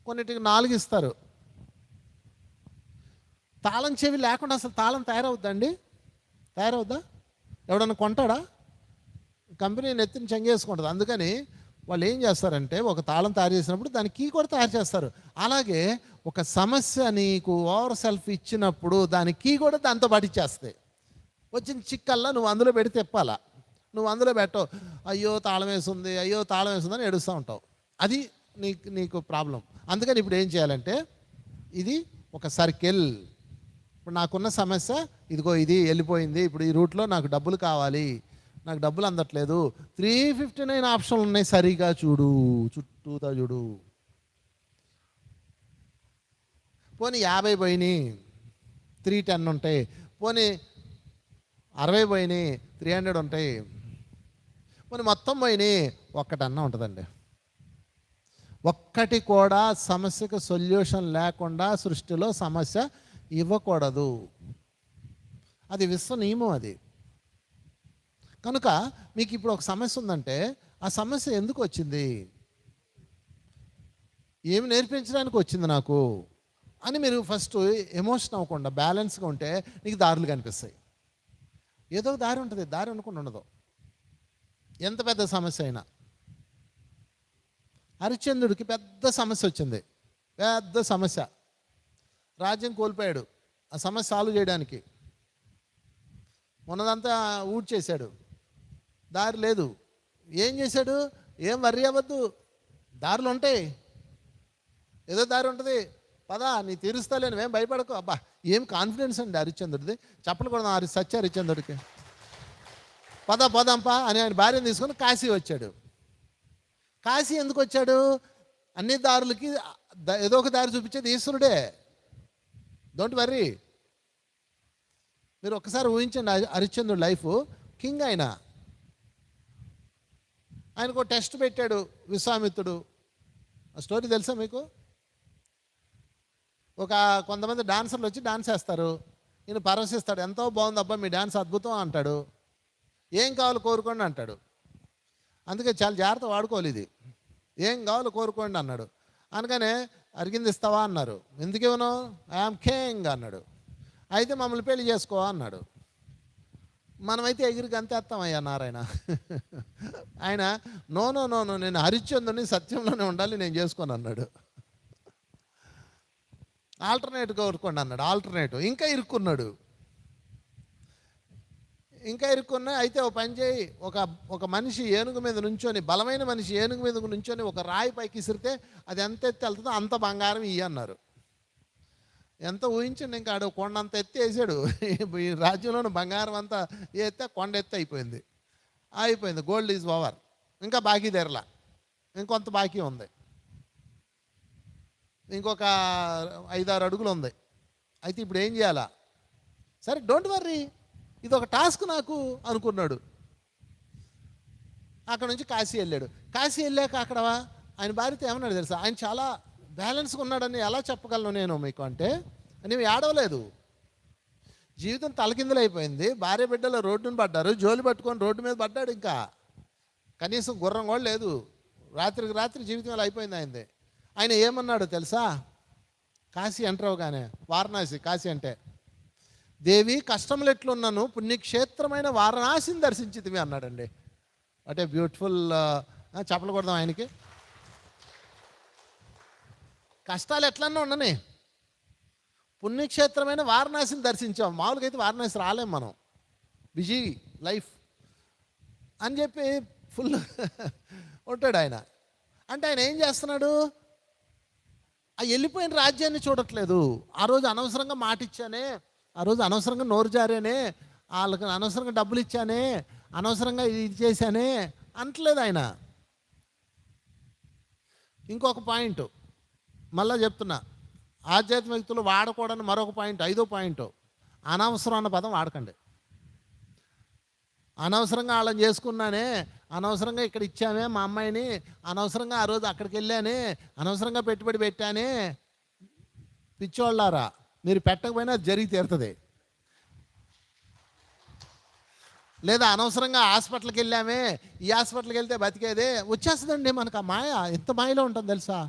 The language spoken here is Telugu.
కొన్నిటికి 4 ఇస్తారు. తాళం చెవి లేకుండా అసలు తాళం తయారవుద్దండి? తయారవుద్దా? ఎవడన్నా కొంటాడా? కంపెనీ నెత్తిని చెంగేసుకుంటుంది. అందుకని వాళ్ళు ఏం చేస్తారంటే ఒక తాళం తయారు చేసినప్పుడు దాని కీ కూడా తయారు చేస్తారు. అలాగే ఒక సమస్య నీకు ఓవర్ సెల్ఫ్ ఇచ్చినప్పుడు దాని కీ కూడా దాంతో పాటు ఇచ్చేస్తాయి. వచ్చిన చిక్కల్లా నువ్వు అందులో పెడి తెప్పాలా. నువ్వు అందులో పెట్టవు, అయ్యో తాళం వేస్తుంది, అయ్యో తాళం వేస్తుందని ఏడుస్తూ ఉంటావు. అది నీకు ప్రాబ్లం. అందుకని ఇప్పుడు ఏం చేయాలంటే ఇది ఒక సర్కిల్. ఇప్పుడు నాకున్న సమస్య ఇదిగో, ఇది వెళ్ళిపోయింది, ఇప్పుడు ఈ రూట్లో నాకు డబ్బులు కావాలి, నాకు డబ్బులు అందట్లేదు. 359 ఆప్షన్లు ఉన్నాయి, సరిగా చూడు, చుట్టూతా చూడు. పోనీ 50 పోయినాయి, 310 ఉంటాయి. పోనీ 60 పోయినాయి, 300 ఉంటాయి. పోనీ మొత్తం పోయినాయి, ఒక్కటన్నా ఉంటుందండి. ఒక్కటి కూడా సమస్యకు సొల్యూషన్ లేకుండా సృష్టిలో సమస్య ఇవ్వకూడదు. అది విశ్వ నియమం. అది కనుక మీకు ఇప్పుడు ఒక సమస్య ఉందంటే ఆ సమస్య ఎందుకు వచ్చింది, ఏమి నేర్పించడానికి వచ్చింది నాకు అని మీరు ఫస్ట్ ఎమోషన్ అవ్వకుండా బ్యాలెన్స్గా ఉంటే నీకు దారులు కనిపిస్తాయి. ఏదో దారి ఉంటుంది, దారి అనుకుని ఉండదు. ఎంత పెద్ద సమస్య అయినా. హరిశ్చంద్రుడికి పెద్ద సమస్య వచ్చింది, పెద్ద సమస్య. రాజ్యం కోల్పోయాడు ఆ సమస్య సాల్వ్ చేయడానికి. ఉన్నదంతా ఊడ్చేశాడు, దారి లేదు. ఏం చేశాడు? ఏం వర్రీ అవ్వద్దు, దారులు ఉంటాయి, ఏదో దారి ఉంటుంది, పదా నీ తీరుస్తాలే, నువ్వేం భయపడకు. అబ్బా ఏం కాన్ఫిడెన్స్ అండి హరిశ్చంద్రుడిది. చెప్పలు కూడా సత్య హరిశ్చంద్రుడికి. పదంపా అని ఆయన భార్యను తీసుకొని కాశీ వచ్చాడు. కాశీ ఎందుకు వచ్చాడు? అన్ని దారులకి ఏదో ఒక దారి చూపించేది ఈశ్వరుడే. Don't worry. మీరు ఒక్కసారి ఊహించండి హరిశ్చంద్రుడి లైఫ్. కింగ్ ఆయనకు టెస్ట్ పెట్టాడు విశ్వామిత్రుడు. ఆ స్టోరీ తెలుసా మీకు? కొంతమంది డాన్సర్లు వచ్చి డాన్స్ వేస్తారు, ఈయన పరవశిస్తాడు. ఎంతో బాగుంది అబ్బా మీ డాన్స్, అద్భుతం అంటాడు. ఏం కావాలో కోరుకోండి అంటాడు. అందుకే చాలా జాగ్రత్త వాడుకోవాలి ఇది. ఏం కావాలో కోరుకోండి అన్నాడు. అందుకనే అరిగింది ఇస్తావా అన్నారు. ఎందుకు ఇవ్వను? ఐఆమ్ కింగ్ అన్నాడు. అయితే మమ్మల్ని పెళ్లి చేసుకో అన్నాడు. మనమైతే ఎగిరికి అంతేస్తామయ్యా నారాయణ. ఆయన నో నో నో నో నేను హరిశ్చంద్రుని సత్యంలోనే ఉండాలి, నేను చేసుకోను అన్నాడు. ఆల్టర్నేటివ్ కోరుకోండి అన్నాడు. ఆల్టర్నేటివ్ ఇంకా ఇరుక్కున్నాడు. అయితే ఓ పని చేయి, ఒక మనిషి ఏనుగు మీద నుంచొని, బలమైన మనిషి ఏనుగు మీద నుంచొని ఒక రాయి పైకి ఇసిరితే అది ఎంత ఎత్తి వెళ్తుందో అంత బంగారం ఇయ్యి అన్నారు. ఎంత ఊహించండి, ఇంకా ఆడు కొండ అంత ఎత్తి వేసాడు. ఈ రాజ్యంలోని బంగారం అంతా ఎత్తే కొండ ఎత్తి అయిపోయింది. Gold is over. ఇంకా బాకీ తెరలా, ఇంకొంత బాకీ ఉంది, ఇంకొక 5-6 అడుగులు ఉంది. అయితే ఇప్పుడు ఏం చేయాలా? సరే డోంట్ వర్రీ, ఇది ఒక టాస్క్ నాకు అనుకున్నాడు. అక్కడ నుంచి కాశీ వెళ్ళాడు. కాశీ వెళ్ళాక అక్కడ ఆయన భార్యతో ఏమన్నాడు తెలుసా? ఆయన చాలా బ్యాలెన్స్గా ఉన్నాడని ఎలా చెప్పగలను నేను మీకు అంటే, నీవు ఏడవలేదు, జీవితం తలకిందులైపోయింది, భార్య బిడ్డలు రోడ్డును పడ్డారు, జోలి పట్టుకొని రోడ్డు మీద పడ్డాడు. ఇంకా కనీసం గుర్రం కూడా లేదు. రాత్రికి రాత్రి జీవితం ఇలా అయిపోయింది ఆయనది. ఆయన ఏమన్నాడు తెలుసా? కాశీ ఎంటర్ అవగానే, వారణాసి కాశీ అంటే, దేవి కష్టములు ఎట్లున్నాను పుణ్యక్షేత్రమైన వారణాసిని దర్శించితివి అన్నాడండి. అంటే బ్యూటిఫుల్. చెప్పలు కొడదాం ఆయనకి. కష్టాలు ఎట్లన్నా ఉండని, పుణ్యక్షేత్రమైన వారణాసిని దర్శించాం. మామూలుగా అయితే వారణాసి రాలేం మనం, బిజీ లైఫ్ అని చెప్పి ఫుల్ ఉంటాడు ఆయన. అంటే ఆయన ఏం చేస్తున్నాడు? ఆ వెళ్ళిపోయిన రాజ్యాన్ని చూడట్లేదు. ఆ రోజు అనవసరంగా మాట ఇచ్చానే, ఆ రోజు అనవసరంగా నోరు జారేనే, వాళ్ళకి అనవసరంగా డబ్బులు ఇచ్చానే, అనవసరంగా ఇది చేశానే అంటలేదు ఆయన. ఇంకొక పాయింట్ మళ్ళా చెప్తున్నా, ఆధ్యాత్మిక వ్యక్తులు వాడకూడని మరొక పాయింట్, 5వ పాయింట్, అనవసరం అన్న పదం వాడకండి. అనవసరంగా వాళ్ళని చేసుకున్నానే, అనవసరంగా ఇక్కడ ఇచ్చామే మా అమ్మాయిని, అనవసరంగా ఆ రోజు అక్కడికి వెళ్ళానే, అనవసరంగా పెట్టుబడి పెట్టానే. పిచ్చోళ్ళారా, మీరు పెట్టకపోయినా జరిగి తీరుతుంది. లేదా అనవసరంగా హాస్పిటల్కి వెళ్ళామే, ఈ హాస్పిటల్కి వెళ్తే బతికేదే వచ్చేస్తుందండి మనకు. ఆ మాయ ఎంత మాయలో ఉంటుంది తెలుసా?